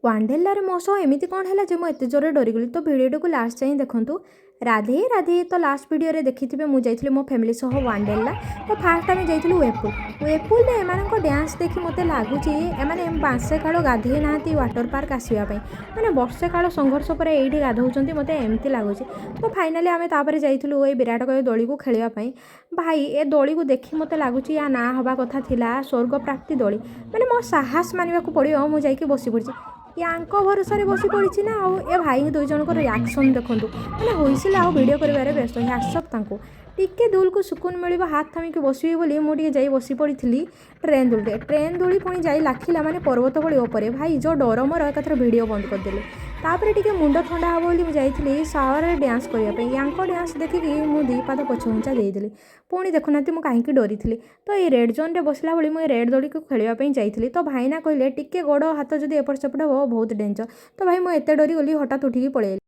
ୱାଣ୍ଡେଲାରେ ମୋ ସହ ଏମିତି କ'ଣ ହେଲା ଯେ ମୁଁ ଏତେ ଜୋରରେ ଡରିଗଲି। ତ ଭିଡ଼ିଓଟିକୁ ଲାଷ୍ଟ ଯାଏଁ ଦେଖନ୍ତୁ। ରାଧେ ରାଧେ। ତ ଲାଷ୍ଟ ଭିଡ଼ିଓରେ ଦେଖିଥିବେ ମୁଁ ଯାଇଥିଲି ମୋ ଫ୍ୟାମିଲି ସହ ୱାଣ୍ଡେଲା। ତ ଫାଷ୍ଟ ଆମେ ଯାଇଥିଲୁ ୱେପୁଲରେ ଏମାନଙ୍କ ଡ୍ୟାନ୍ସ ଦେଖି ମୋତେ ଲାଗୁଛି ଏମାନେ ମାସେ କାଳ ଗାଧେଇ ନାହାନ୍ତି ୱାଟର ପାର୍କ ଆସିବା ପାଇଁ, ମାନେ ବର୍ଷେ କାଳ ସଂଘର୍ଷ ପରେ ଏଇଠି ଗାଧଉଛନ୍ତି ମୋତେ ଏମିତି ଲାଗୁଛି। ତ ଫାଇନାଲି ଆମେ ତାପରେ ଯାଇଥିଲୁ ଏଇ ବିରାଟକାୟ ଦୋଳିକୁ ଖେଳିବା ପାଇଁ। ଭାଇ ଏ ଦୋଳିକୁ ଦେଖି ମୋତେ ଲାଗୁଛି ୟା ନାଁ ହେବା କଥା ଥିଲା ସ୍ୱର୍ଗ ପ୍ରାପ୍ତି ଦୋଳି। ମାନେ ମୋ ସାହସ ମାନିବାକୁ ପଡ଼ିବ, ମୁଁ ଯାଇକି ବସି ପଡ଼ିଛି। ୟାଙ୍କ ଭରସାରେ ବସି ପଡ଼ିଛି ନା। ଆଉ ଏ ଭାଇ ଦୁଇ ଜଣଙ୍କର ରିଆକ୍ସନ୍ ଦେଖନ୍ତୁ, ମାନେ ହୁଇସିଲ୍ ଆଉ ଭିଡ଼ିଓ କରିବାରେ ବ୍ୟସ୍ତ। ହ୍ୟାଟ୍ସଅପ୍ ତାଙ୍କୁ। ଟିକେ ଦୁଲକୁ ସୁକୁନ ମିଳିବ ହାତ ଥାମିକି ବସିବି ବୋଲି ମୁଁ ଟିକେ ଯାଇ ବସି ପଡ଼ିଥିଲି ଟ୍ରେନ୍ ଦୋଳି ପୁଣି ଯାଇ ଲାଖିଲା ମାନେ ପର୍ବତ ଭଳି ଉପରେ। ଭାଇ ଯେଉଁ ଡର ମୋର ଏକାଥରେ ଭିଡ଼ିଓ ବନ୍ଦ କରିଦେଲି। ତାପରେ ଟିକେ ମୁଣ୍ଡ ଥଣ୍ଡା ହେବ ବୋଲି ମୁଁ ଯାଇଥିଲି ସାୱାରରେ ଡ୍ୟାନ୍ସ କରିବା ପାଇଁ। ୟାଙ୍କ ଡ୍ୟାନ୍ସ ଦେଖିକି ମୁଁ ଦୁଇ ପାଦ ପଛଘୁଞ୍ଚା ଦେଇଦେଲି। ପୁଣି ଦେଖୁନାହାନ୍ତି ମୁଁ କାହିଁକି ଡରିଥିଲି। ତ ଏଇ ରେଡ଼୍ ଜୋନ୍ରେ ବସିଲା ଭଳି ମୁଁ ଏ ରେଡ଼୍ ଦୋଳିକୁ ଖେଳିବା ପାଇଁ ଯାଇଥିଲି। ତ ଭାଇନା କହିଲେ ଟିକେ ଗୋଡ଼ ହାତ ଯଦି ଏପଟ ସେପଟ ହେବ ବହୁତ ଡେଞ୍ଜର। ତ ଭାଇ ମୁଁ ଏତେ ଡରିଗଲି, ହଠାତ୍ ଉଠିକି ପଳେଇଲି।